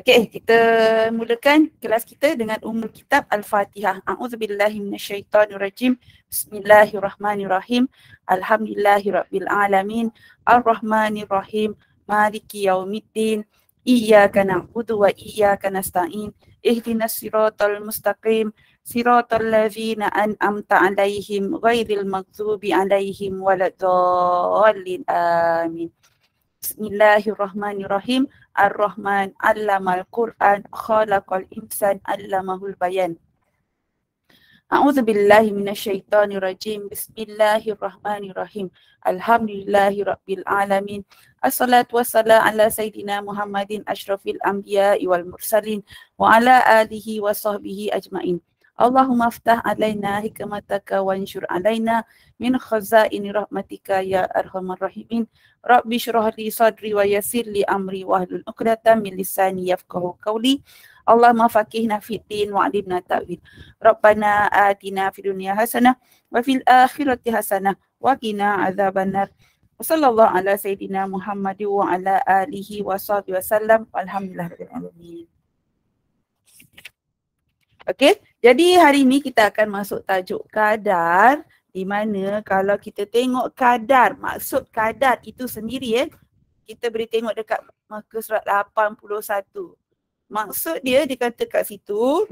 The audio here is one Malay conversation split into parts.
Okey, kita mulakan kelas kita dengan Ummul Kitab Al-Fatihah. A'udzubillahi minasyaitonirrajim. Bismillahirrahmanirrahim. Alhamdulillahirabbil alamin. Arrahmanirrahim. Maliki yaumiddin. Iyyaka na'budu wa iyyaka nasta'in. Ihdinas siratal mustaqim. Siratal ladzina an'amta 'alaihim ghairil maghdubi 'alaihim waladdallin. Amin. Bismillahirrahmanirrahim. Ar-Rahman 'allamal Qur'an khalaqal insan 'allamahul bayan. A'udzu billahi minasyaitonir rajim. Bismillahirrahmanirrahim. Alhamdulillahirabbil alamin. Assalatu wassalamu ala sayidina Muhammadin asyrafil anbiya'i wal mursalin wa ala alihi wa sahbihi ajmain. Allahumma aftah alaina hikmataka wa anshur alaina min khazaini rahmatika ya arhamar rahimin. Rabbi shrah li sadri wa yassir li amri wahlul 'uqdatam min lisani yafqahu qawli. Allahumma faqihna fid din wa 'allimna ta'wil. Rabbana atina fid dunya hasanah wa fil akhirati hasanah wa qina adzabannar. Wassallallahu ala sayidina Muhammad wa ala alihi wa sahbihi wasallam. Alhamdulillahirabbil alamin. Okey, jadi hari ini kita akan masuk tajuk kadar, di mana kalau kita tengok kadar, maksud kadar itu sendiri kita boleh tengok dekat muka surat 81. Maksud dia kata kat situ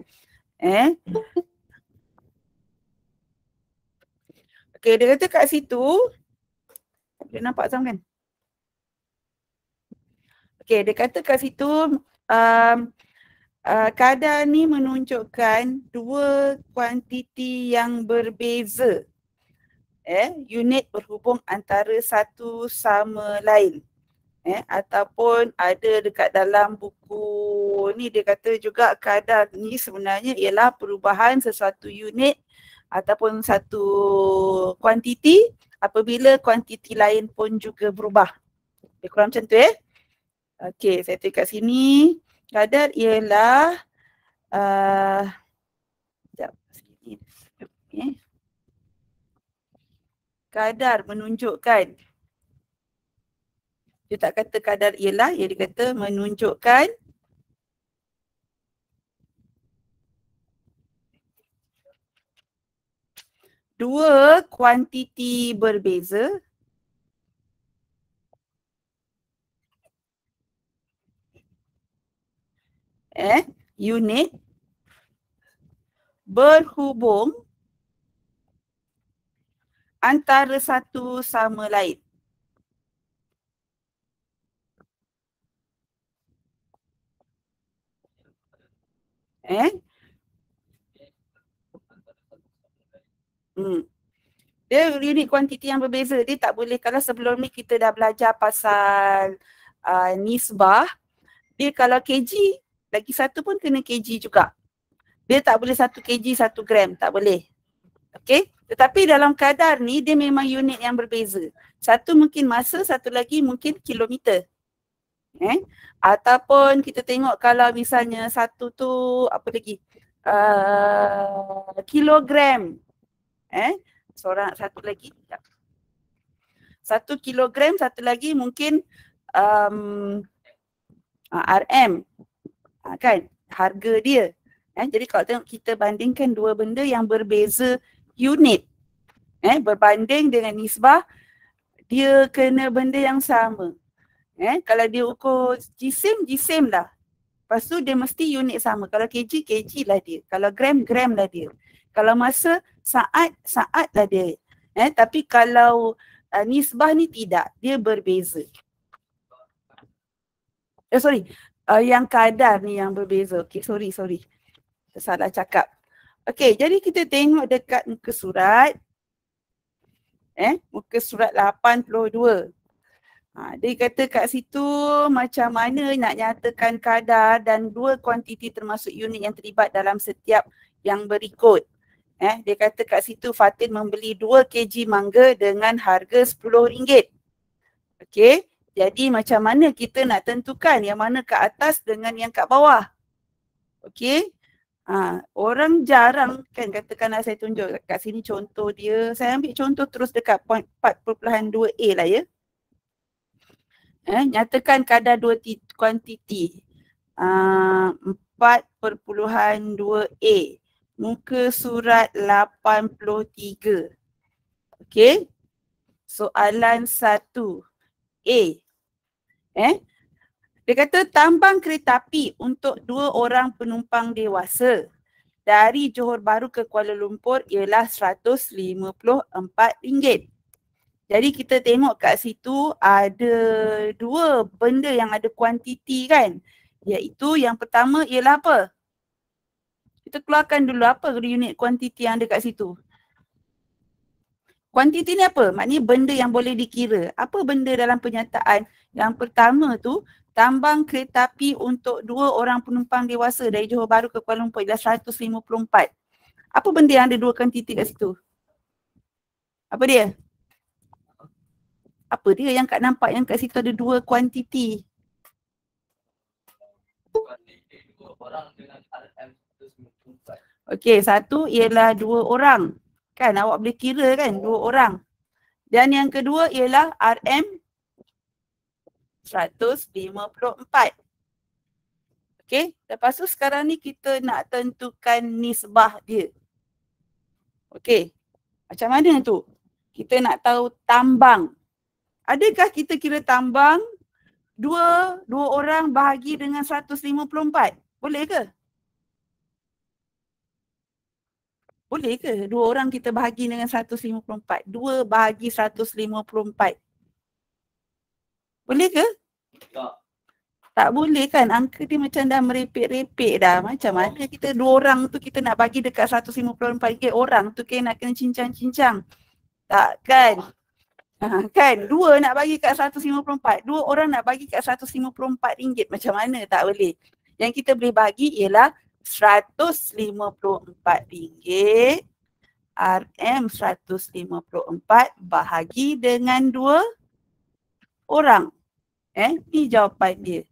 okey, dia kata kat situ, dia nampak Azam kan? Okey, dia kata kat situ kadar ni menunjukkan dua kuantiti yang berbeza. Unit berhubung antara satu sama lain. Ataupun ada dekat dalam buku ni dia kata juga kadar ni sebenarnya ialah perubahan sesuatu unit ataupun satu kuantiti apabila kuantiti lain pun juga berubah. Lebih kurang macam tu Okey, saya tulis kat sini. Kadar ialah kadar menunjukkan, dia tak kata kadar ialah, dia kata menunjukkan dua kuantiti berbeza unit berhubung antara satu sama lain. Dia unit kuantiti yang berbeza. Dia tak boleh, kalau sebelum ni kita dah belajar pasal nisbah, dia kalau kg, lagi satu pun kena kg juga. Dia tak boleh 1 kg 1 gram, tak boleh. Okey, tetapi dalam kadar ni dia memang unit yang berbeza. Satu mungkin masa, satu lagi mungkin kilometer. Ataupun kita tengok kalau misalnya satu tu apa lagi? Kilogram. Satu lagi. 1 kilogram, satu lagi mungkin RM. Kan? Harga dia. Jadi kalau tengok kita bandingkan dua benda yang berbeza unit. Berbanding dengan nisbah, dia kena benda yang sama. Kalau dia ukur jisim lah. Lepas tu dia mesti unit sama. Kalau kg, kg lah dia. Kalau gram, gram lah dia. Kalau masa, saat, saat lah dia. Tapi kalau nisbah ni tidak, dia berbeza. Yang kadar ni yang berbeza. Okay, sorry. Salah cakap. Okey, jadi kita tengok dekat muka surat. Muka surat 82. Dia kata kat situ macam mana nak nyatakan kadar dan dua kuantiti termasuk unit yang terlibat dalam setiap yang berikut. Dia kata kat situ Fatin membeli 2 kg mangga dengan harga RM10. Okey, jadi macam mana kita nak tentukan yang mana kat atas dengan yang kat bawah? Okey. Orang jarang kan, katakanlah saya tunjuk kat sini contoh dia. Saya ambil contoh terus dekat point 4.2a lah Nyatakan kadar dua kuantiti. 4.2a. Muka surat 83. Okey. Soalan 1A. Dia kata tambang kereta api untuk 2 orang penumpang dewasa dari Johor Bahru ke Kuala Lumpur ialah RM154. Jadi kita tengok kat situ ada 2 benda yang ada kuantiti kan. Iaitu yang pertama ialah apa? Kita keluarkan dulu apa unit kuantiti yang ada kat situ. Kuantiti ni apa? Maknanya benda yang boleh dikira. Apa benda dalam penyataan? Yang pertama tu, tambang kereta api untuk 2 orang penumpang dewasa dari Johor Bahru ke Kuala Lumpur ialah 154. Apa benda yang ada 2 kuantiti kat situ? Apa dia? Apa dia yang Kak nampak yang kat situ ada 2 kuantiti? Okey, satu ialah 2 orang. Kan awak boleh kira kan 2 orang. Dan yang kedua ialah RM 154. Okey, lepas tu sekarang ni kita nak tentukan nisbah dia. Okey, macam mana tu? Kita nak tahu tambang. Adakah kita kira tambang 2 orang bahagi dengan 154? Boleh ke? Boleh ke 2 orang kita bahagi dengan 154? 2 bahagi 154. Boleh ke? Tak boleh kan? Angka dia macam dah merepek-repek dah. Macam mana kita 2 orang tu kita nak bagi dekat 154 orang tu nak kena cincang-cincang. Tak kan? Kan? 2 nak bagi kat 154. 2 orang nak bagi kat RM154. Macam mana? Tak boleh. Yang kita boleh bagi ialah RM154. RM154 bahagi dengan 2 orang. Ni jawapan dia.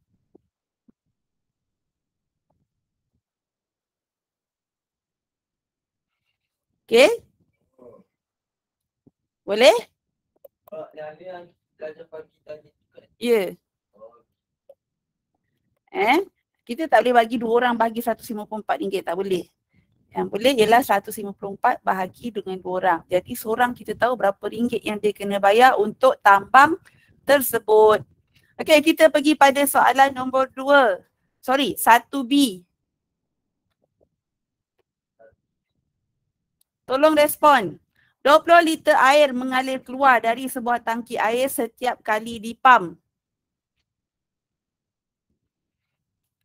Okey? Boleh? Ya. Kita tak boleh bagi 2 orang bagi RM154. Tak boleh. Yang boleh ialah 154 bahagi dengan 2 orang. Jadi seorang kita tahu berapa ringgit yang dia kena bayar untuk tambang tersebut. Okey, kita pergi pada soalan nombor 2. Sorry, 1B. Tolong respon. 20 liter air mengalir keluar dari sebuah tangki air setiap kali dipam.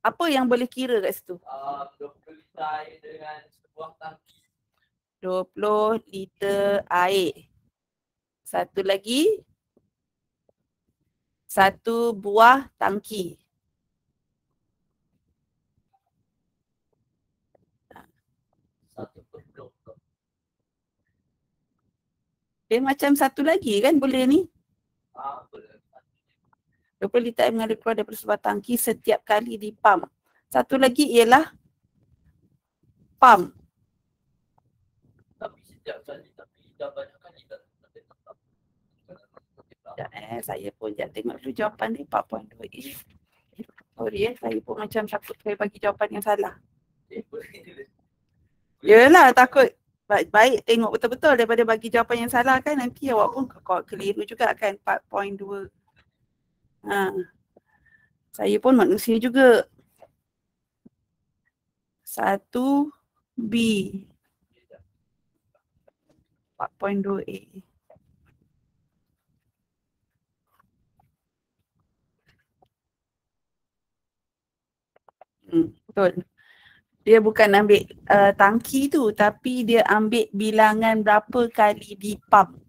Apa yang boleh kira kat situ? 20 liter air dengan sebuah tangki. 20 liter air. Satu lagi. 1 buah tangki. Dia macam satu lagi kan boleh ni? 20 liter air mengalir keluar daripada sebuah tangki setiap kali dipam. Satu lagi ialah pam. Tapi setiap kali, tapi dah banyak kali tak. Saya pun jangan tengok dulu jawapan ni 4.2. Sorry saya pun macam takut saya bagi jawapan yang salah. Yelah takut. Baik tengok betul-betul daripada bagi jawapan yang salah kan nanti awak pun keliru juga kan 4.2. Saya pun manusia juga. 1B 4.2A. Betul. Dia bukan ambil tangki tu tapi dia ambil bilangan berapa kali dipam.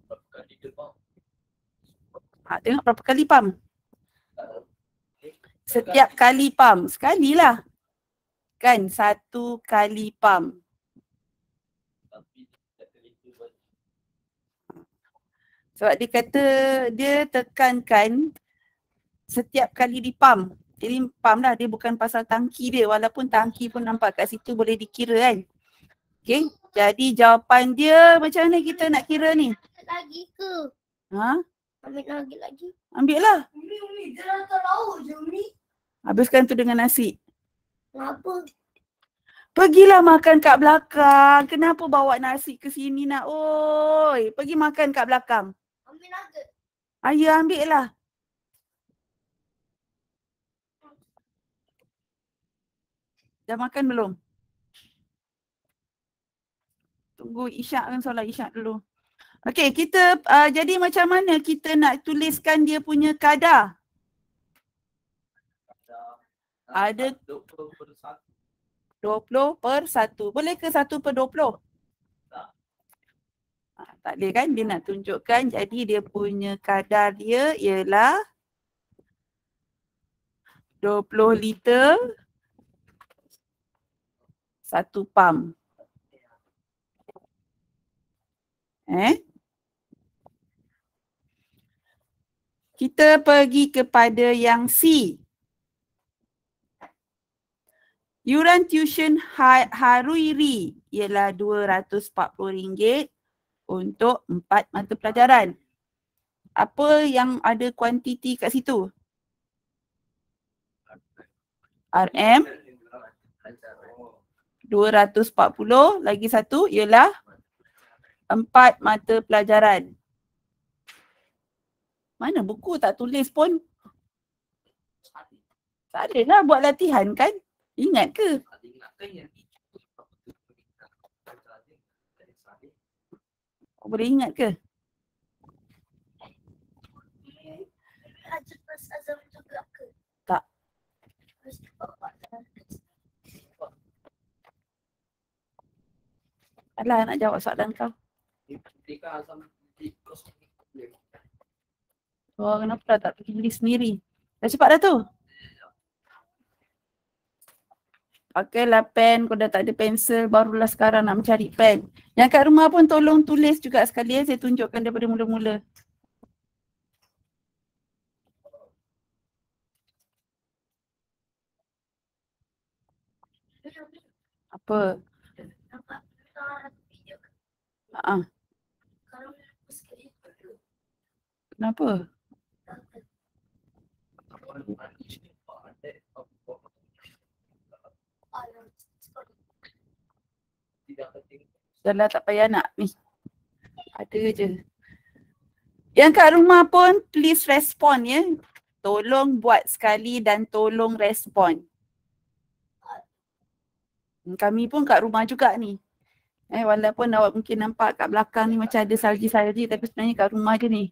Berapa kali dipam? Tengok berapa kali pam. Setiap kali pam. Sekali lah. Kan 1 kali pam. Sebab dia kata dia tekankan setiap kali dipam. Jadi pam lah, dia bukan pasal tangki dia. Walaupun tangki pun nampak kat situ boleh dikira kan. Okay, jadi jawapan dia macam mana kita nak kira ni? Lagi ke? Ha? Ambil lagi. Ambil lah. Umi, dia nak laut je Umi. Habiskan tu dengan nasi. Kenapa? Pergilah makan kat belakang. Kenapa bawa nasi ke sini nak? Oi, pergi makan kat belakang. Ambil nugget. Ayah ambil lah. Dah makan belum? Tunggu isyak kan, solat isyak dulu. Okey, kita jadi macam mana kita nak tuliskan dia punya kadar? Ada 20/1. Boleh ke 1/20? Tak boleh kan? Dia nak tunjukkan jadi dia punya kadar dia ialah 20 liter 1 pam. Kita pergi kepada yang C. Yuran tuition Haruiri ialah RM240 untuk 4 mata pelajaran. Apa yang ada kuantiti kat situ? RM 240 lagi satu ialah 4 mata pelajaran. Mana buku tak tulis pun? Tak ada lah buat latihan kan? Ingat ke? Boleh ingat ke? Ada pas azam juga ke? Tak. Alah nak jawab soalan kau. Oh, kenapa tak pergi beli sendiri? Dah cepat dah tu? Pakailah pen, kau dah tak ada pensel, barulah sekarang nak mencari pen. Yang kat rumah pun tolong tulis juga sekali saya tunjukkan daripada mula-mula. Apa? Kenapa? Dahlah tak payah nak ni. Ada je. Yang kat rumah pun please respond ya. Tolong buat sekali dan tolong respon. Kami pun kat rumah juga ni. Walaupun awak mungkin nampak kat belakang ni macam ada salji-salji tapi sebenarnya kat rumah je ni.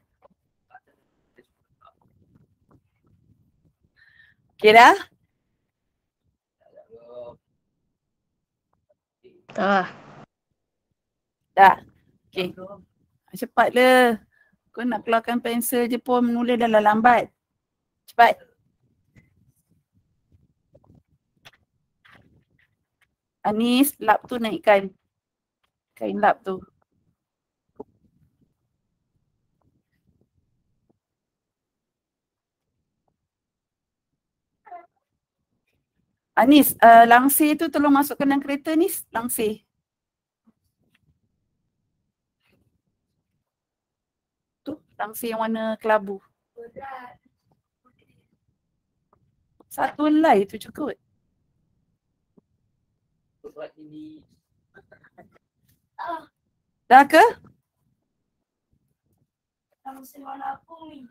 Okay dah? Dah? Okay. Cepatlah. Kau nak keluarkan pensel je pun menulis dah lah lambat. Cepat. Anis, lap tu naikkan. Kain lap tu. Anis, langsir tu tolong masukkan dalam kereta ni, langsir. Tu, langsir yang warna kelabu. Satu helai tu cukup. Dah ke? Langsir warna apa ni?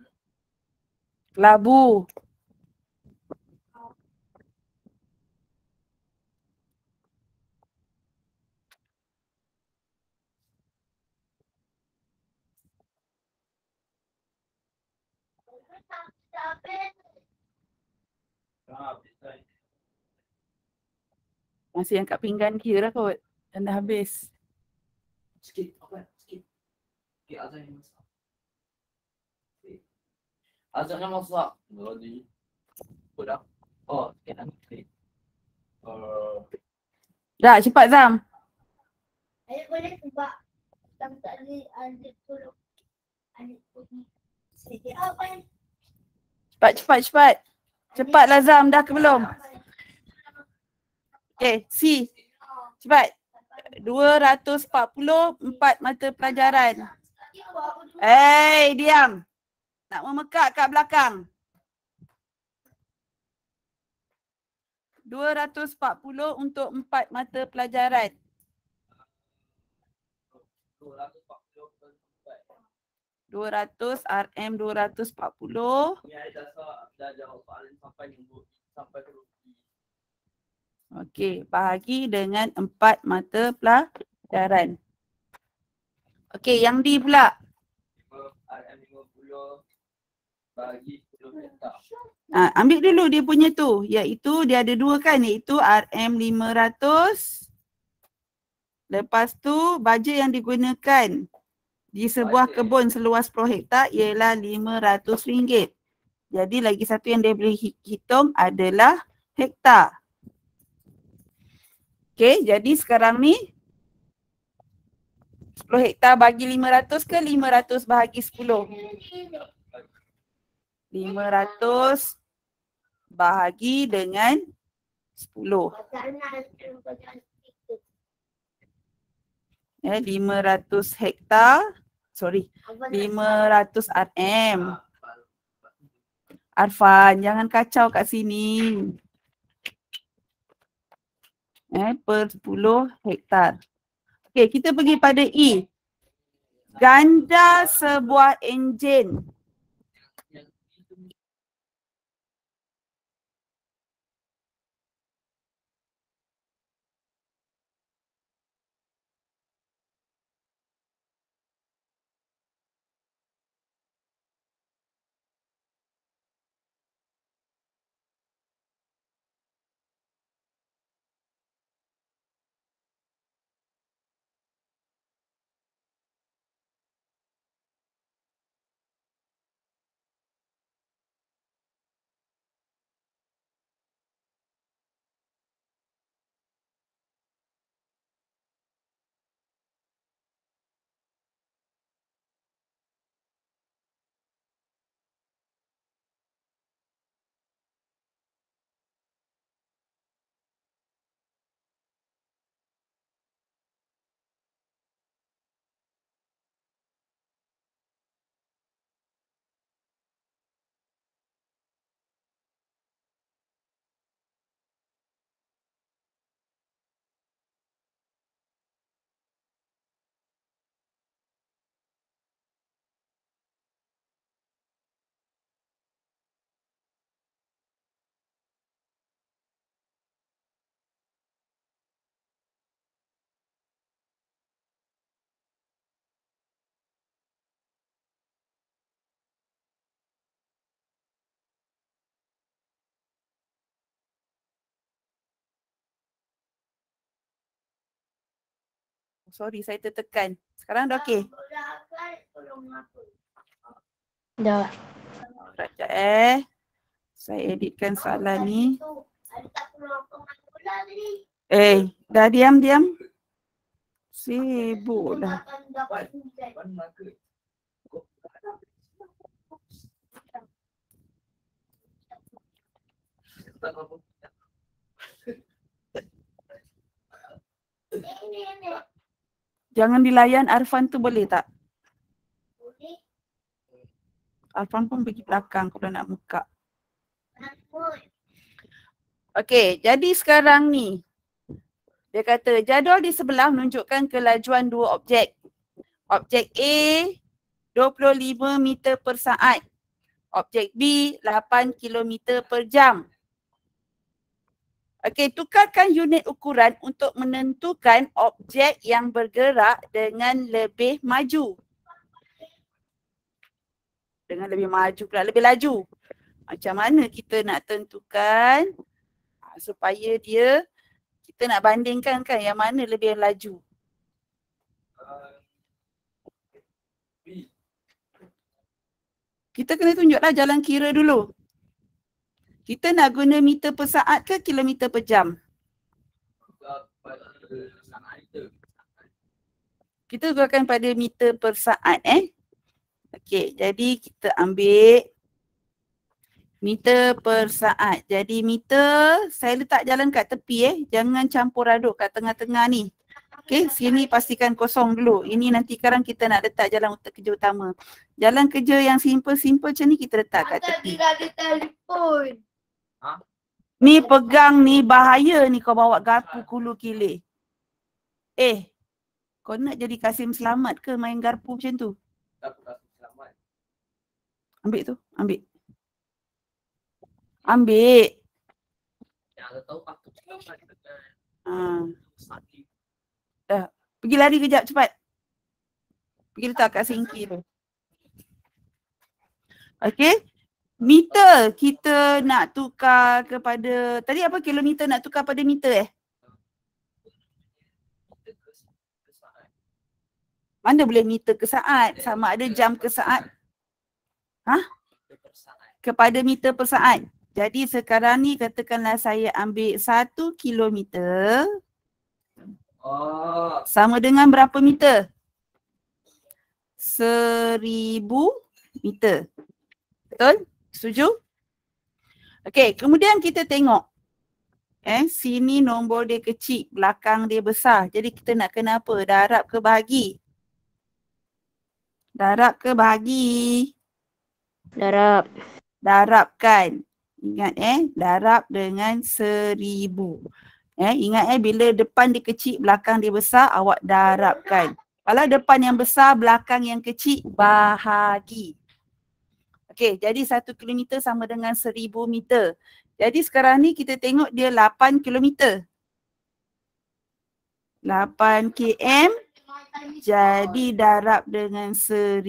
Kelabu. Masih yang kat pinggan kira lah kot. Dan dah habis. Sikit, apa? Sikit. Sikit azan yang masak. Azan yang masak. Jadi. Apa dah? Oh, sikit nak sikit. Dah, cepat Zam. Ayah boleh sebab Zam tak ada tolong. Adik pergi. Sedih apa ni? Cepat. Cepatlah Zam, dah ke belum? Okay, C. Cepat. 240 4 mata pelajaran. Diam. Nak memekak kat belakang. 240 untuk 4 mata pelajaran. 200 RM 240. Ni ada dah jawab soalan sampai ke rugi. Okey, bahagi dengan 4 mata pelajaran. Okey, yang D pula. RM50 bagi 10 hektar. Ambil dulu dia punya tu, iaitu dia ada 2 kan, iaitu RM500. Lepas tu baja yang digunakan di sebuah kebun seluas 10 hektar ialah RM500. Jadi lagi satu yang dia boleh hitung adalah hektar. Okey, jadi sekarang ni 10 hektar bagi 500 ke 500 bahagi 10? 500 bahagi dengan 10. 500 hektar. 500 RM. Arfan, jangan kacau kat sini. Per 10 hektar. Okey, kita pergi pada E. Ganda sebuah enjin. Sorry, saya tertekan. Sekarang dah okey? Dah. Sekejap Saya editkan soalan ni. Dah diam. Sibuk dah. Jangan dilayan Arfan tu boleh tak? Arfan pun pergi belakang kalau nak buka. Okey, jadi sekarang ni dia kata jadual di sebelah menunjukkan kelajuan dua objek. Objek A 25 meter per saat. Objek B 8 kilometer per jam. Okey, tukarkan unit ukuran untuk menentukan objek yang bergerak dengan lebih maju. Dengan lebih maju pula, lebih laju. Macam mana kita nak tentukan supaya kita nak bandingkan kan yang mana lebih laju. Kita kena tunjuklah jalan kira dulu. Kita nak guna meter per saat ke kilometer per jam? Kita gunakan pada meter per saat Okey, jadi kita ambil meter per saat. Jadi meter, saya letak jalan kat tepi jangan campur aduk kat tengah-tengah ni. Okey, sini pastikan kosong dulu. Ini nanti sekarang kita nak letak jalan untuk kerja utama. Jalan kerja yang simple macam ni kita letak kat tepi. Tidak ada telefon. Ni pegang ni bahaya ni kau bawa garpu kulu kilir. Kau nak jadi Kasim Selamat ke main garpu macam tu? Selamat. Ambil tu, ambil. Ambil. Yang tahu patut selamat dengan sakit. Pergi lari kejap cepat. Pergi letak kat sinki tu. Okey. Meter kita nak tukar kepada, tadi apa kilometer nak tukar pada meter Mana boleh meter ke saat? Sama ada jam ke saat. Kepada meter per saat. Jadi sekarang ni katakanlah saya ambil 1 kilometer. Sama dengan berapa meter? 1000 meter. Betul? Setuju? Okey, kemudian kita tengok. Sini nombor dia kecil, belakang dia besar. Jadi kita nak kena apa? Darab ke bahagi? Darab ke bahagi? Darab. Darabkan. Ingat darab dengan 1000. Ingat bila depan dia kecil, belakang dia besar, awak darabkan. Kalau depan yang besar, belakang yang kecil, bahagi. Okey, jadi 1 kilometer sama dengan 1000 meter. Jadi sekarang ni kita tengok dia 8 kilometer. 8 km. Jadi darab dengan 1000.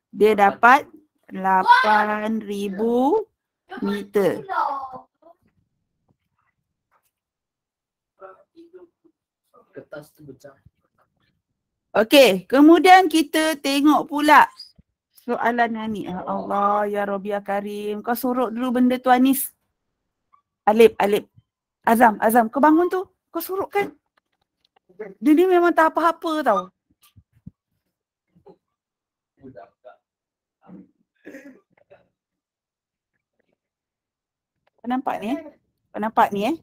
Dia dapat 8000 meter. Kertas tu pecah. Okey, kemudian kita tengok pula soalan ni. Allah ya Rabbi ya Karim. Kau sorok dulu benda tu Anis. Alip. Azam, kau bangun tu. Kau sorok kan? Dia ni memang tak apa-apa tau. Kau nampak ni Kau nampak ni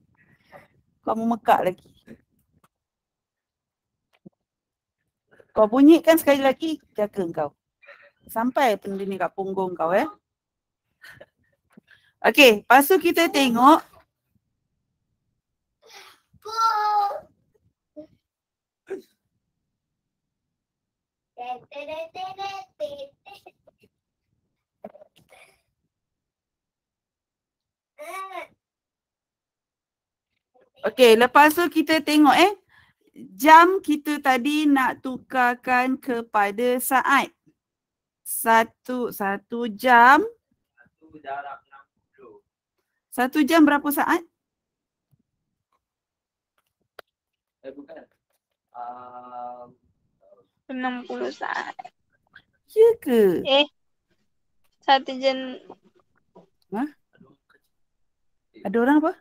Kau memekak lagi. Kau bunyikan sekali lagi, jaga kau. Sampai benda ni kat punggung kau Okey, lepas tu kita tengok. Okey, lepas tu kita tengok jam kita tadi nak tukarkan kepada saat. Satu jam. 1 darab 60. 1 jam berapa saat? Bukan. 60 saat. Ya ke? 1 jam. Ada orang apa?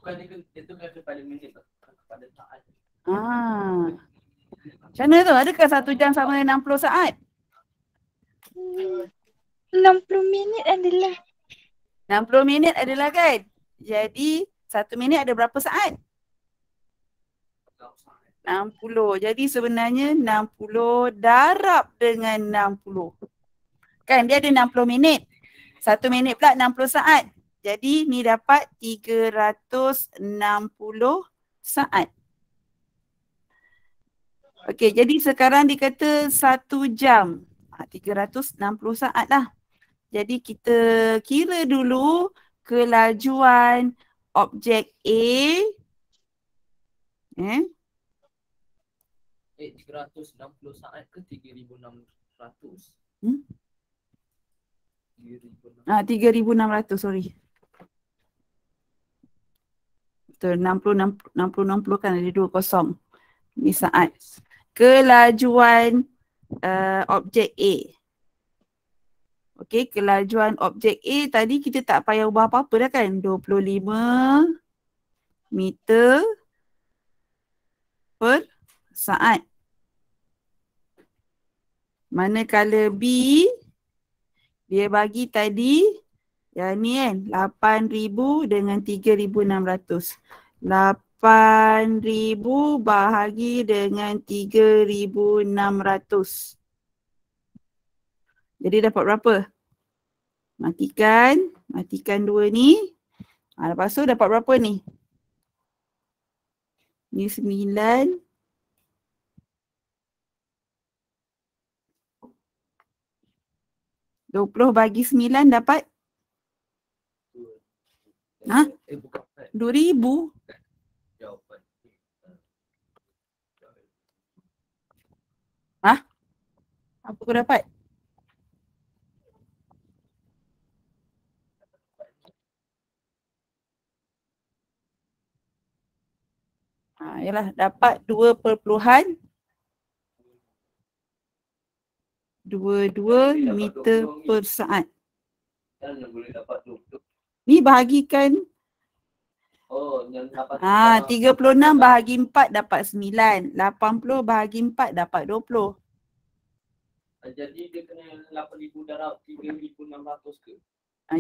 Bukan itu kan kepada minit, kepada saat. Macam mana tu? Adakah 1 jam sama dengan 60 saat? 60 minit adalah 60 minit adalah kan? Jadi 1 minit ada berapa saat? 60. Jadi sebenarnya 60 darab dengan 60. Kan dia ada 60 minit. 1 minit pula 60 saat. Jadi ni dapat 360 saat. Okey, jadi sekarang dikata 1 jam. 360 saat lah. Jadi kita kira dulu kelajuan objek A. 360 saat ke 3600? 3600, sorry. Betul, 60 kan ada 2 kosong. Ni saat. Kelajuan objek A. Okey, kelajuan objek A tadi kita tak payah ubah apa-apa dah kan? 25 meter per saat. Manakala B, dia bagi tadi, yang ni kan, 8,000 dengan 3,600. 8,000 bahagi dengan 3,600. Jadi dapat berapa? Matikan 2 ni. Lepas tu dapat berapa ni? Ni 9. Dua 20 bagi 9 dapat? Ha? Bukan. 2,000. Jawapan. Apa kau dapat? Yalah, dapat 2.22 meter per saat. Dan yang boleh dapat 20. Ni bahagikan Oh, yang dapat 36 bahagi 4 dapat 9. 80 bahagi 4 dapat 20. Jadi dia kena 8,000 darab 3,600 ke?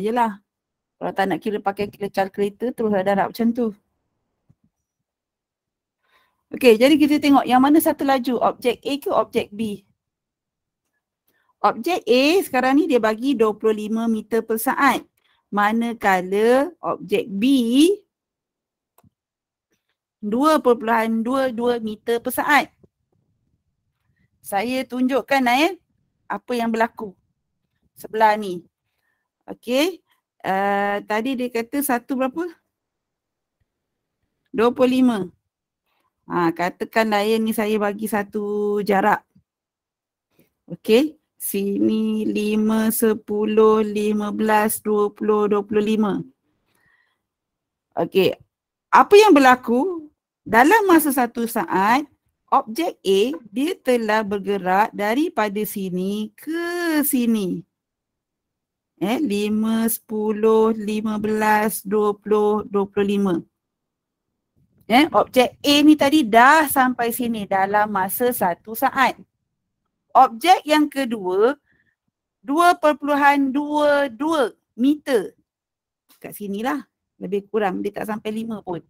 Yelah. Kalau tak nak kira pakai kira kalkulator terus darab macam tu. Okey, jadi kita tengok yang mana satu laju, objek A ke objek B. Objek A sekarang ni dia bagi 25 meter per saat. Manakala objek B 2.22 meter per saat. Saya tunjukkan apa yang berlaku sebelah ni. Okey. Tadi dia kata satu berapa? 25. Katakanlah ni saya bagi satu jarak. Okey. Sini 5, 10, 15, 20, 25. Okey. Apa yang berlaku? Dalam masa 1 saat, objek A dia telah bergerak daripada sini ke sini. 5, 10, 15, 20, 25. Objek A ni tadi dah sampai sini dalam masa 1 saat. Objek yang kedua 2.22 meter. Kat sinilah. Lebih kurang. Dia tak sampai 5 pun.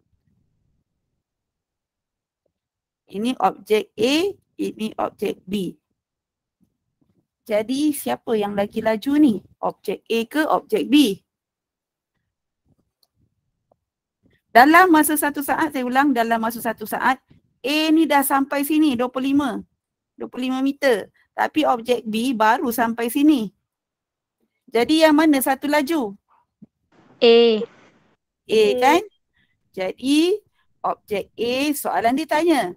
Ini objek A, ini objek B. Jadi siapa yang lagi laju ni? Objek A ke objek B? Dalam masa 1 saat, saya ulang, dalam masa 1 saat, A ni dah sampai sini 25 meter. Tapi objek B baru sampai sini. Jadi yang mana satu laju? A. A kan? Jadi objek A, soalan dia tanya.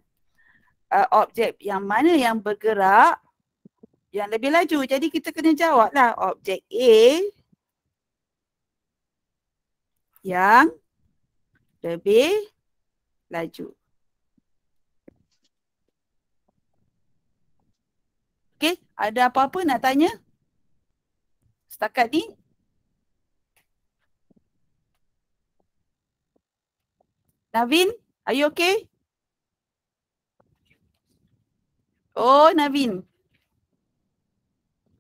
Objek yang mana yang bergerak yang lebih laju. Jadi kita kena jawablah objek A yang lebih laju. Okey, ada apa-apa nak tanya? Setakat ni? Navin, are you okay? Oh, Navin.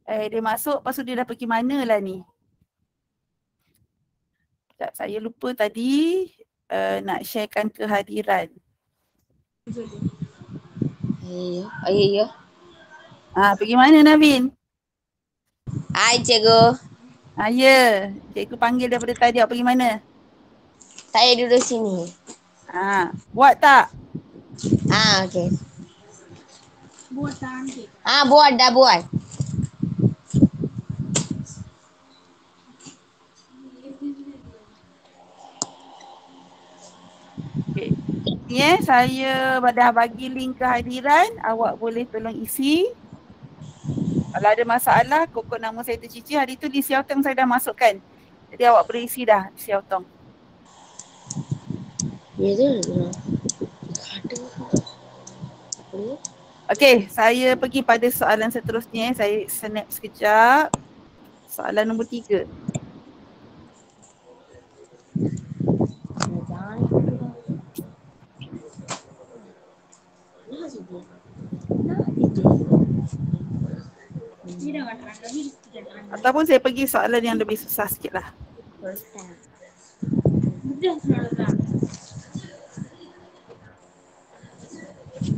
Dia masuk, lepas tu dia dah pergi mana lah ni? Sekejap, saya lupa tadi nak sharekan kehadiran. Ya. Pergi mana Navin? Hai cikgu. Ya, cikgu panggil daripada tadi. Awak pergi mana? Saya duduk sini. Buat tak? Okey. Buat tak? Buat dah buat. Okay. Ni saya dah bagi link kehadiran. Awak boleh tolong isi. Kalau ada masalah, kokok nama saya tercici. Hari tu di Siautong saya dah masukkan. Jadi awak boleh isi dah di Siautong. Ya tu. Okey, saya pergi pada soalan seterusnya. Saya snap sekejap. Soalan nombor 3. Ataupun saya pergi soalan yang lebih susah sikit lah.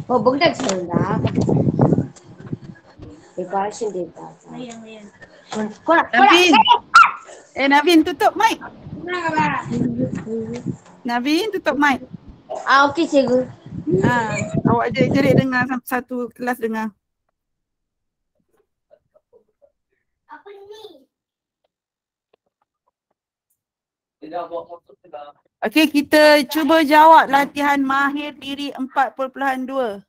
Bukan sudah. Preparation data. Navin! Navin, tutup mic. Navin tutup mic. Okey cikgu. Awak jerit dengar satu kelas dengar. Apa ni? Dia buat motor tu dah. Okey, kita cuba jawab latihan mahir diri 4.2.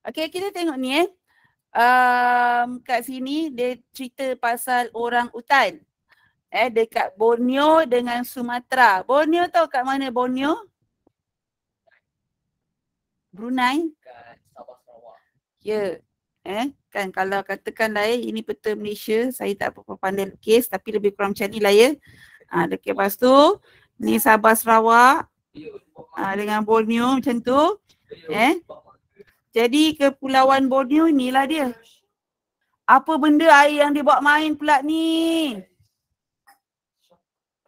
Okey, kita tengok ni kat sini dia cerita pasal orang utan. Dekat Borneo dengan Sumatra. Borneo tahu kat mana Borneo? Brunei? Kat Sabah Sarawak. Ya. Kan kalau katakan lah ini peta Malaysia, saya tak apa pandai lukis tapi lebih kurang macam ni lah ya. Lepas tu ni Sabah Sarawak dengan Borneo macam tu. Jadi kepulauan Borneo inilah dia. Apa benda air yang dia bawa main pula ni?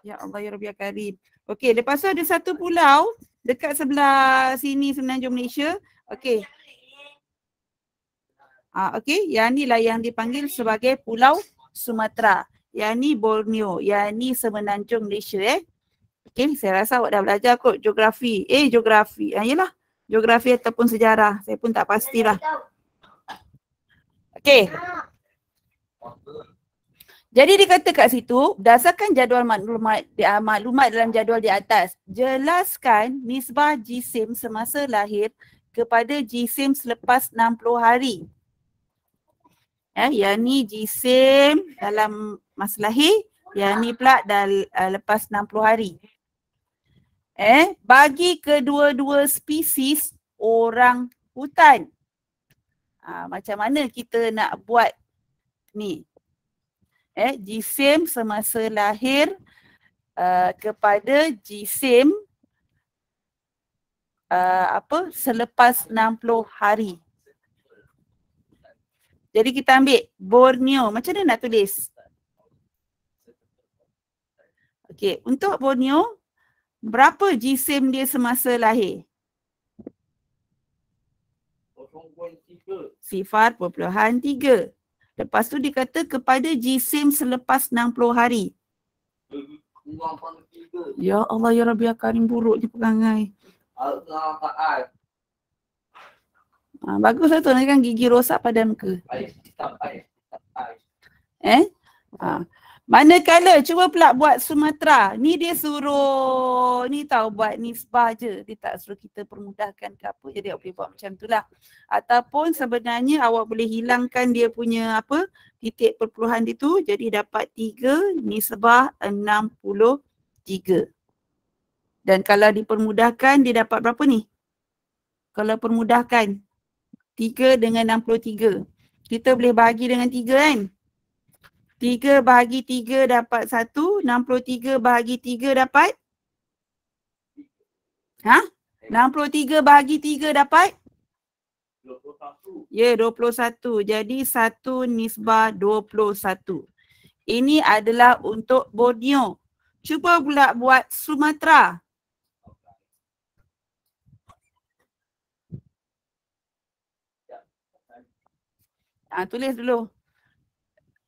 Ya Allah ya Rabbi Karim. Okey, lepas tu ada satu pulau dekat sebelah sini semenanjung Malaysia. Okey. Okey, yang ni lah yang dipanggil sebagai Pulau Sumatra. Yang ni Borneo, yang ni semenanjung Malaysia Okey, saya rasa awak dah belajar kot geografi. Geografi. Yalah, geografi ataupun sejarah. Saya pun tak pastilah. Okey. Jadi dikata kat situ, berdasarkan jadual maklumat dalam jadual di atas, jelaskan nisbah jisim semasa lahir kepada jisim selepas 60 hari. Yang ni jisim dalam masa lahir, yang ni pula lepas 60 hari. Bagi kedua-dua spesies orang hutan. Macam mana kita nak buat ni? Jisim semasa lahir kepada jisim selepas 60 hari. Jadi kita ambil Borneo. Macam mana nak tulis? Okey, untuk Borneo, berapa jisim dia semasa lahir? 0.3. Lepas tu dikata kepada jisim selepas 60 hari. Ya Allah ya Rabbi Karim, buruk je perangai. Bagus lah tu, nanti kan gigi rosak pada muka. Manakala cuba pula buat Sumatra. Ni dia suruh ni tahu buat nisbah je. Dia tak suruh kita permudahkan ke apa. Jadi awak boleh buat macam tu lah. Ataupun sebenarnya awak boleh hilangkan dia punya titik perpuluhan dia tu. Jadi dapat 3 nisbah 63. Dan kalau dipermudahkan dia dapat berapa ni? Kalau permudahkan 3 dengan 63. Kita boleh bahagi dengan 3 kan? 3 bahagi 3 dapat 1. 63 bahagi 3 dapat? 63 bahagi 3 dapat? 21. Ya, 21. Jadi 1 nisbah 21. Ini adalah untuk Borneo. Cuba pula buat Sumatra. Tulis dulu.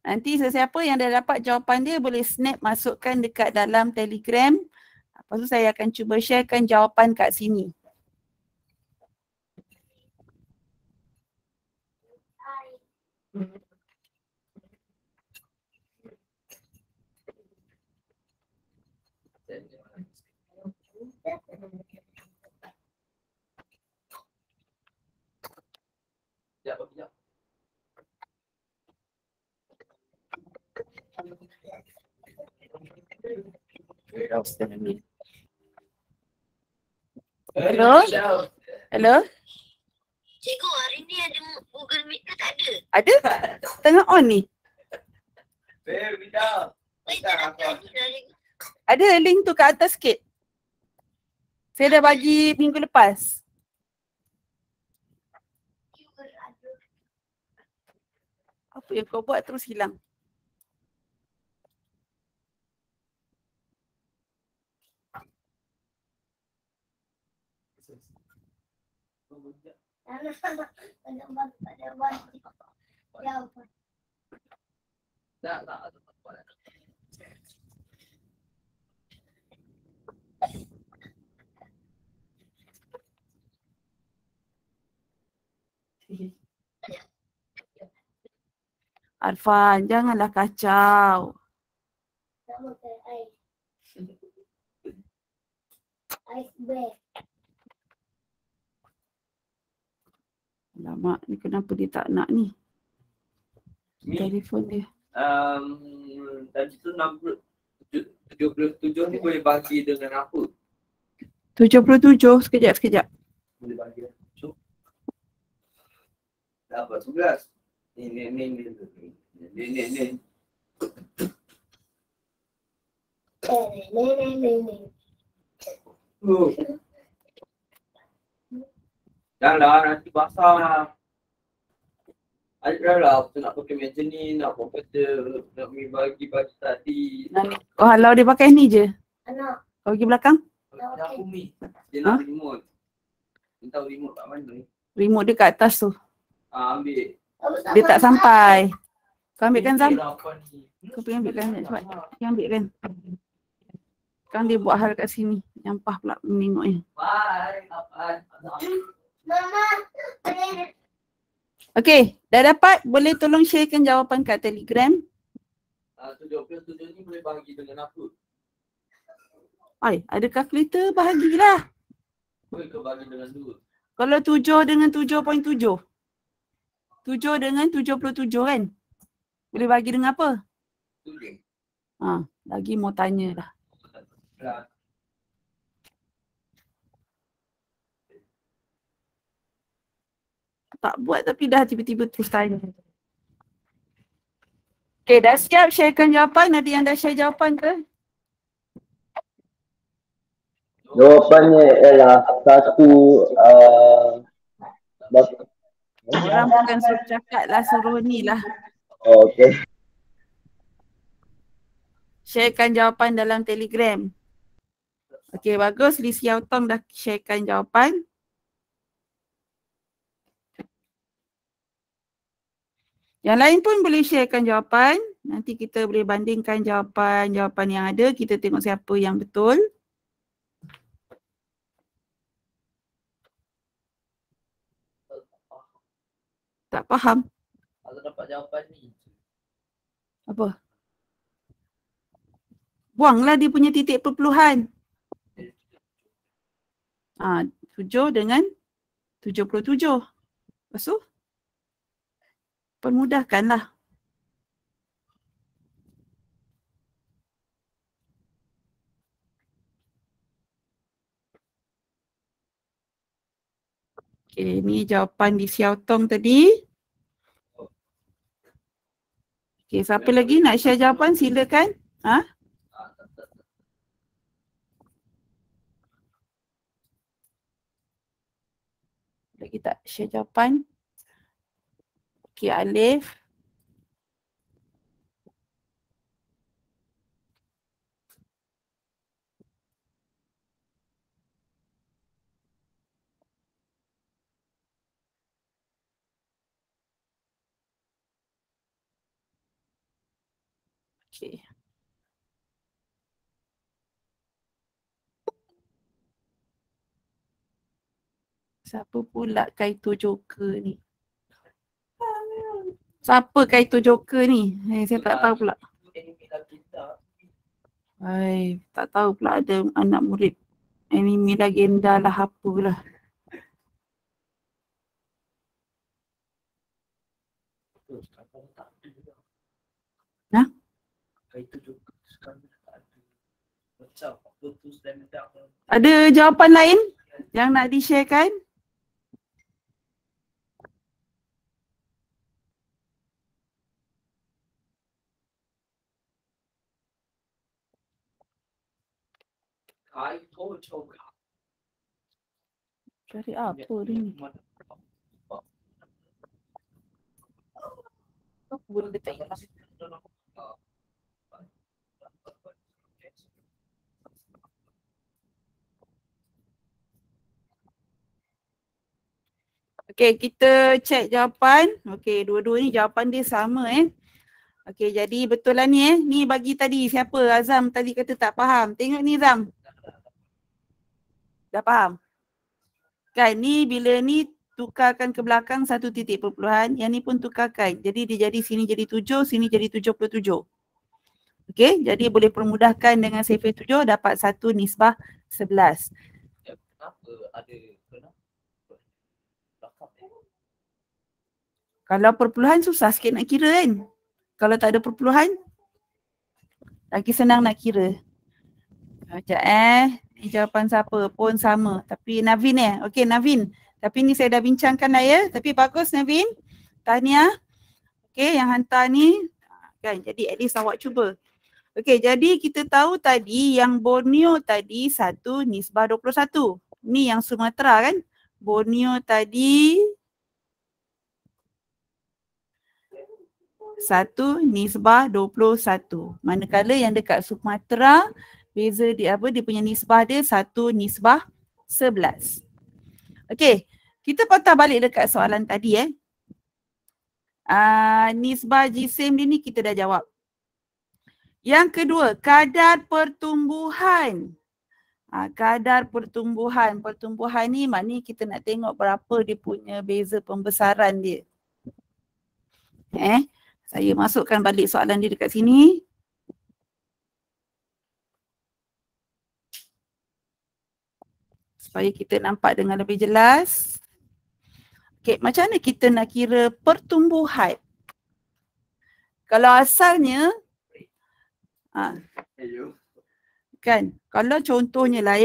Nanti sesiapa yang dah dapat jawapan dia boleh snap masukkan dekat dalam Telegram. Lepas tu saya akan cuba sharekan jawapan kat sini. Hello? Hello? Cikgu, hari ni ada Google Meet ke tak ada? Ada? Tengah on ni. Ada link tu kat atas sikit. Saya dah bagi minggu lepas. Apa yang kau buat terus hilang? Ada banyak. Jawapan. Tak. Arfan, janganlah kacau. Sama kayak ais. Ais bear. Alamak, ni kenapa dia tak nak ni? Ni Telefon dia. tadi tu 77 ni boleh bagi dengan apa? 77, sekejap. Boleh bagi dengan 7. Dapat 11. Ni. Nenek. Janganlah nanti basah. Ajaklah aku nak pakai meja ni, nak buat kerja, nak bagi tadi. Oh, kalau dia pakai ni je. Anak. Kau pergi belakang. Dia aku ni. Dia nak remote. Dia tahu remote kat mana ni. Remote dia kat atas tu. Ambil. Dia tak sampai. Kau ambilkan Zam. Apa ni? Kau pergi ambilkan cepat. Pergi ambilkan. Sekarang dia buat hal kat sini. Nyampah pula menengoknya. Bye. Kapan? Mama. Okey, dah dapat? Boleh tolong sharekan jawapan kat Telegram. 77 ni boleh bahagi dengan apa? Ai, ada kalkulator bahagilah. Boleh ke bahagi dengan 2? Kalau 7 dengan 7.7. 7 dengan 77 kan? Boleh bagi dengan apa? 7. Lagi mau tanya dah. Tak buat tapi dah tiba-tiba terus tanya. Okay, dah siap sharekan jawapan? Ada yang dah share jawapan ke? Jawapannya ialah 1 Orang bukan suruh cakap lah, suruh ni lah. okey. Sharekan jawapan dalam Telegram. Okey, bagus. Lee Xiao Tong dah sharekan jawapan. Yang lain pun boleh sharekan jawapan. Nanti kita boleh bandingkan jawapan yang ada. Kita tengok siapa yang betul. Tak faham. Kalau dapat jawapan ni. Apa? Buanglah dia punya titik perpuluhan. 7 dengan 77. Lepas tu? Permudahkanlah. Okey, ni jawapan di Xiao Tong tadi. Okey, siapa lagi nak share jawapan? Silakan. Lagi tak share jawapan? Okey, Alif. Okey. Siapa pula Kaito Joker ni? Siapa Kaito Joker ni? Saya tak tahu pula. Tak tahu pula ada anak murid anime legenda lah apalah. Hah? Ada jawapan lain yang nak di-sharekan? Cari apa ni? Boleh tak ingat. Okey, kita cek jawapan. Okey, dua-dua ni jawapan dia sama Okey, jadi betul lah ni Ni bagi tadi siapa? Azam tadi kata tak faham. Tengok ni Zam. Dah faham? Kan ni bila ni tukarkan ke belakang satu titik perpuluhan. Yang ni pun tukarkan. Jadi dia jadi sini jadi 7, sini jadi 77. Okey, jadi boleh permudahkan dengan sifar 7 dapat 1 nisbah 11. Kenapa ada belakang Kalau perpuluhan susah sikit nak kira kan. Kalau tak ada perpuluhan lagi senang nak kira. Macam ni jawapan siapa pun sama. Tapi Navin Okey Navin. Tapi ni saya dah bincangkan dah Tapi bagus Navin. Tahniah. Okey yang hantar ni. Kan jadi at least awak cuba. Okey jadi kita tahu tadi yang Borneo tadi 1 nisbah 21. Ni yang Sumatera kan. Borneo tadi 1 nisbah 21. Manakala yang dekat Sumatera beza dia apa? Dia punya nisbah dia 1 nisbah 11. Okey, kita patah balik dekat soalan tadi nisbah jisim dia ni kita dah jawab. Yang kedua, kadar pertumbuhan. Kadar pertumbuhan. Pertumbuhan ni maknanya kita nak tengok berapa dia punya beza pembesaran dia. Saya masukkan balik soalan dia dekat sini. Supaya kita nampak dengan lebih jelas. Okey, macam mana kita nak kira pertumbuhan? Kalau asalnya, kan, kalau contohnya lah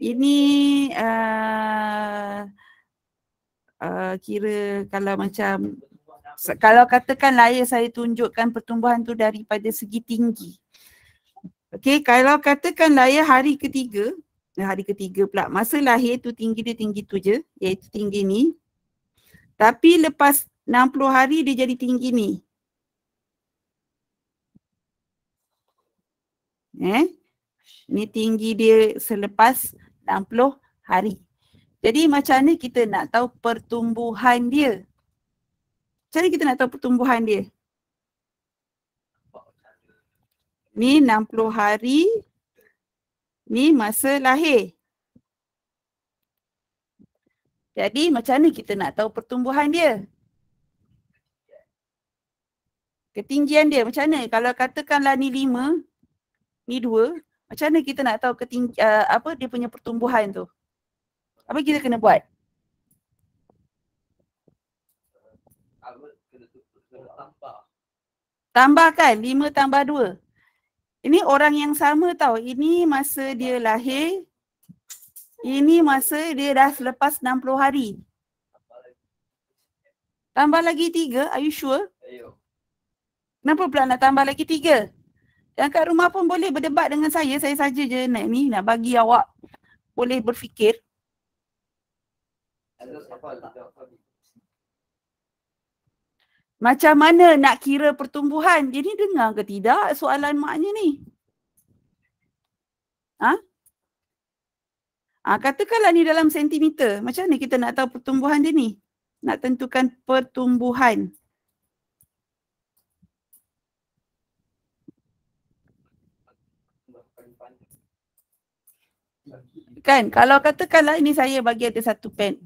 ini kira kalau macam kalau katakan saya tunjukkan pertumbuhan tu daripada segi tinggi. Okey, kalau katakan hari ketiga pula, masa lahir tu tinggi dia tinggi tu je, iaitu tinggi ni. Tapi lepas 60 hari dia jadi tinggi ni. Ni tinggi dia selepas 60 hari. Jadi macam mana kita nak tahu pertumbuhan dia? Macam mana kita nak tahu pertumbuhan dia? Ni 60 hari. Ni masa lahir. Jadi macam mana kita nak tahu pertumbuhan dia? Ketinggian dia macam mana? Kalau katakanlah ni 5, ni 2, macam mana kita nak tahu dia punya pertumbuhan tu? Apa kita kena buat? Tambahkan 5 tambah 2. Ini orang yang sama tau. Ini masa dia lahir. Ini masa dia dah selepas 60 hari. Tambah lagi 3, are you sure? Kenapa pula nak tambah lagi 3? Yang kat rumah pun boleh berdebat dengan saya saja je nak bagi awak boleh berfikir. Macam mana nak kira pertumbuhan? Jadi dengar ke tidak soalan maknya ni? Katakanlah ni dalam sentimeter. Macam mana kita nak tahu pertumbuhan dia ni? Nak tentukan pertumbuhan. Kan, kalau katakanlah ini saya bagi ada satu pen.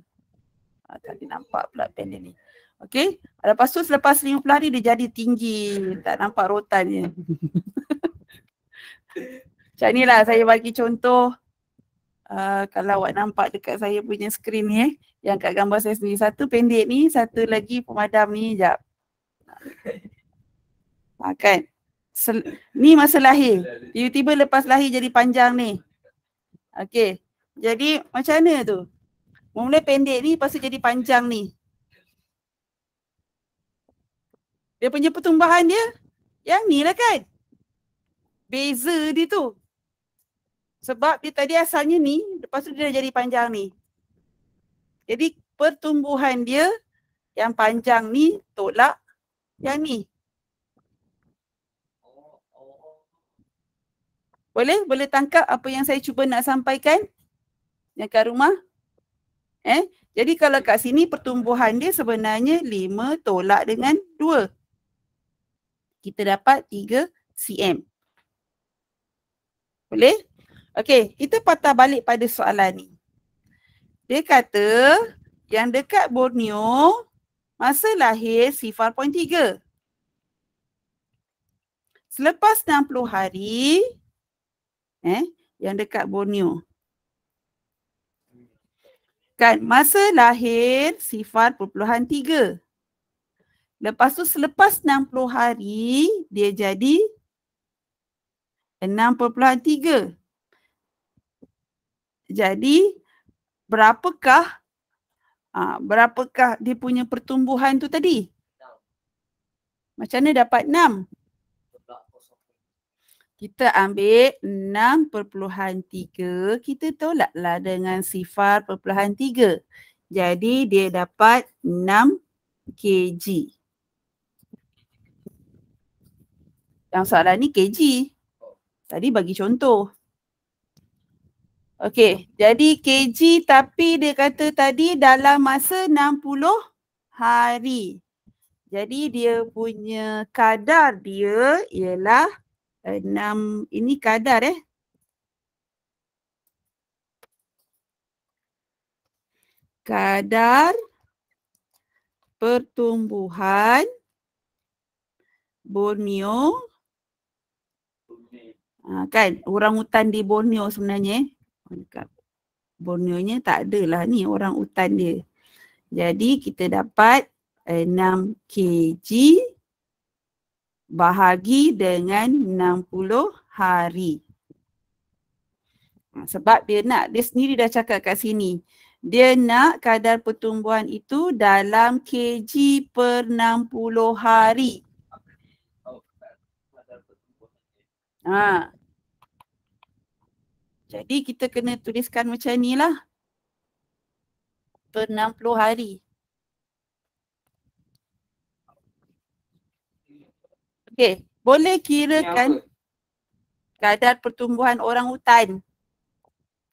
Tadi nampak pula pen dia ni. Okey, lepas tu selepas 50 hari dia jadi tinggi. Tak nampak rotannya. Macam ni lah saya bagi contoh. Kalau awak nampak dekat saya punya skrin ni yang kat gambar saya sendiri. Satu pendek ni, satu lagi pemadam ni. Sekejap. Kan? Ni masa lahir. Tiba-tiba lepas lahir jadi panjang ni. Okey. Jadi macam mana tu? Mula pendek ni lepas tu jadi panjang ni. Dia punya pertumbuhan dia yang ni lah kan. Beza dia tu. Sebab dia tadi asalnya ni, lepas tu dia dah jadi panjang ni. Jadi pertumbuhan dia yang panjang ni tolak yang ni. Boleh? Boleh tangkap apa yang saya cuba nak sampaikan? Yang kat rumah? Jadi kalau kat sini pertumbuhan dia sebenarnya 5 tolak dengan 2. Kita dapat 3 cm. Boleh? Okey, kita patah balik pada soalan ni. Dia kata yang dekat Borneo masa lahir 0.3. Selepas 60 hari yang dekat Borneo. Kan masa lahir 0.3. Lepas tu selepas 60 hari dia jadi 6.3. Jadi berapakah dia punya pertumbuhan tu tadi? Macam mana dapat 6? Kita ambil 6.3, kita tolaklah dengan 0.3. Jadi dia dapat 6 kg. Yang soalan ni kg. Tadi bagi contoh. Okey, jadi kg tapi dia kata tadi dalam masa 60 hari. Jadi dia punya kadar dia ialah 6, ini kadar kadar pertumbuhan Borneo. Kan orangutan di Borneo sebenarnya. Dekat Borneo-nya tak adalah ni orang utan dia. Jadi kita dapat 6 kg bahagi dengan 60 hari. Sebab dia sendiri dah cakap kat sini. Dia nak kadar pertumbuhan itu dalam kg per 60 hari. Jadi kita kena tuliskan macam ni lah. Per 60 hari. Okey, boleh kirakan kadar pertumbuhan orang hutan.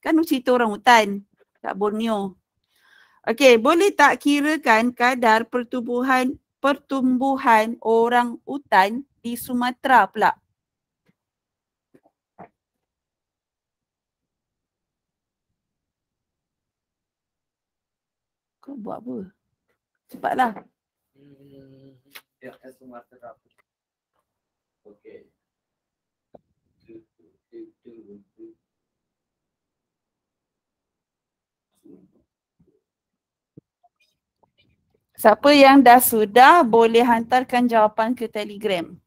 Kan cerita orang hutan kat Borneo. Okey, boleh tak kirakan kadar pertumbuhan orang hutan di Sumatera pula? Kau buat apa? Cepatlah. Sumatera. Okey. Siapa yang dah sudah boleh hantarkan jawapan ke Telegram.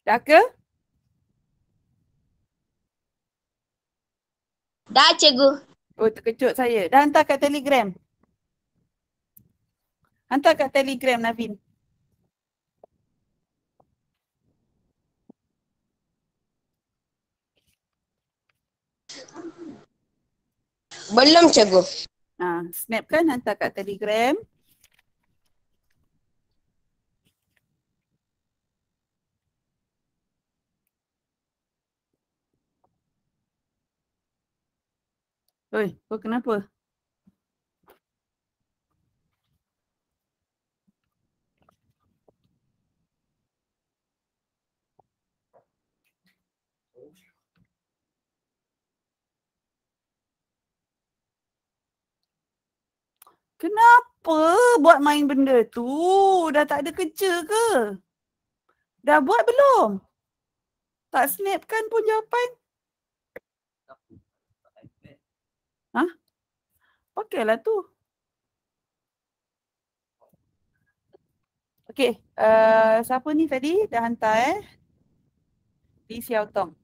Dah ke? Dah cikgu. Oh, terkejut saya. Dah hantar kat Telegram. Hantar kat Telegram, Navin. Belum cikgu. Snap kan, hantar kat Telegram. Oi, kau kenapa? Kenapa buat main benda tu? Dah tak ada kerja ke? Dah buat belum? Tak snap kan pun jawapan? Pakailah tu. Okey, siapa ni tadi dah hantar Li Xiao Tong.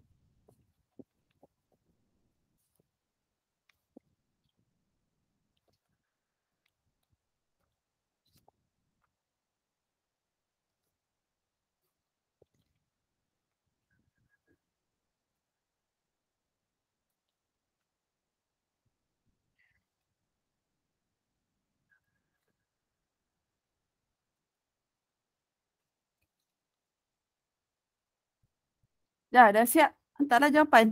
Dah siap. Hantarlah jawapan.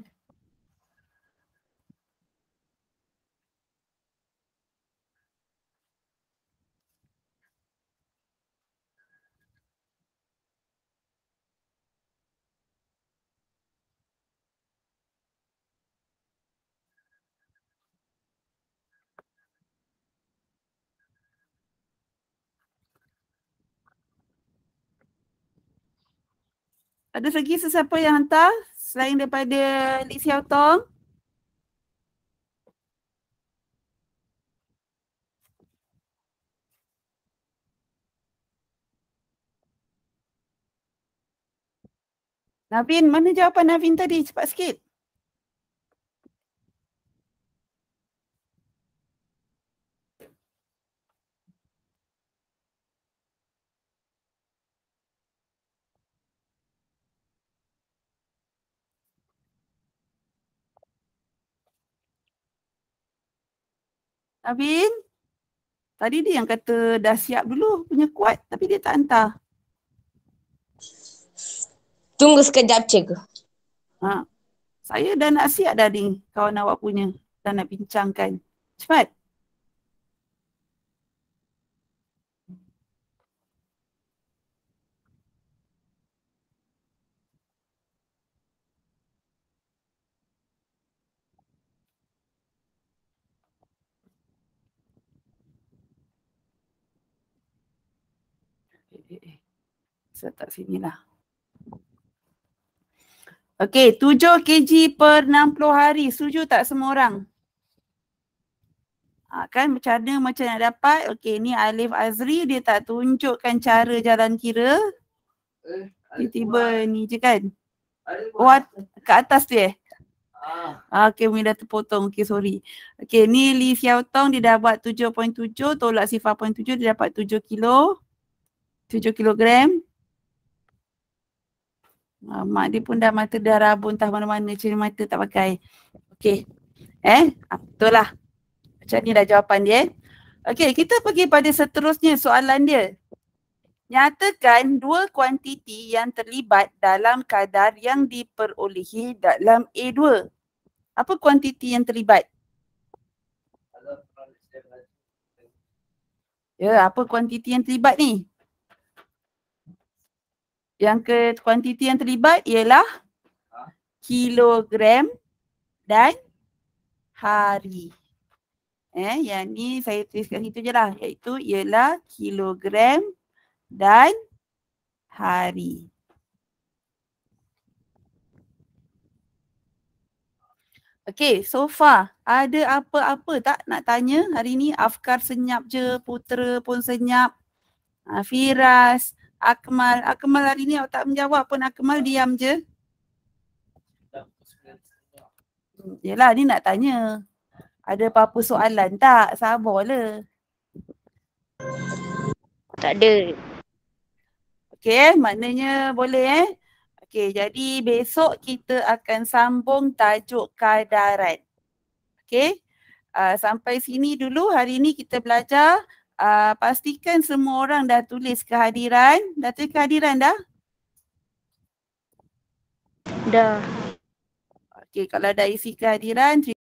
Ada lagi sesiapa yang hantar selain daripada Li Xiao Tong? Navin, mana jawapan Navin tadi? Cepat sikit. Navin? Tadi dia yang kata dah siap dulu punya kuat tapi dia tak hantar. Tunggu sekejap cikgu. Saya dah nak siap dah ni kawan awak punya. Dah nak bincangkan. Cepat. Saya tak sinilah. Okey, 7 kg per 60 hari. Setuju tak semua orang? Kan macam nak dapat. Okey, ni Alif Azri dia tak tunjukkan cara jalan kira. Tiba-tiba ni je kan. Kat atas tu okey, Umi dah terpotong. Okey, sorry. Okey, ni Li Xiao Tong dia dah buat 7.7. Tolak 0.7 dia dapat 7 kilo. 7 kilogram. Mak dia pun dah mata dah rabun entah mana-mana cari mata tak pakai. Okey. Betul lah. Macam ni dah jawapan dia. Okey, kita pergi pada seterusnya soalan dia. Nyatakan dua kuantiti yang terlibat dalam kadar yang diperolehi dalam A2. Apa kuantiti yang terlibat? Ya, apa kuantiti yang terlibat ni? Yang kuantiti yang terlibat ialah kilogram dan hari. Yang ni saya tuliskan situ je lah. Iaitu ialah kilogram dan hari. Okey, so far ada apa-apa tak nak tanya hari ni? Afkar senyap je, Putera pun senyap. Firas, Akmal. Akmal hari ni awak tak menjawab pun, Akmal diam je. Yelah, ni nak tanya. Ada apa-apa soalan tak? Sabarlah. Tak ada. Okey, maknanya boleh Okey, jadi besok kita akan sambung tajuk kadaran. Okey, sampai sini dulu hari ni kita belajar. Pastikan semua orang dah tulis kehadiran. Dah tulis kehadiran dah? Dah. Okey, kalau dah isi kehadiran,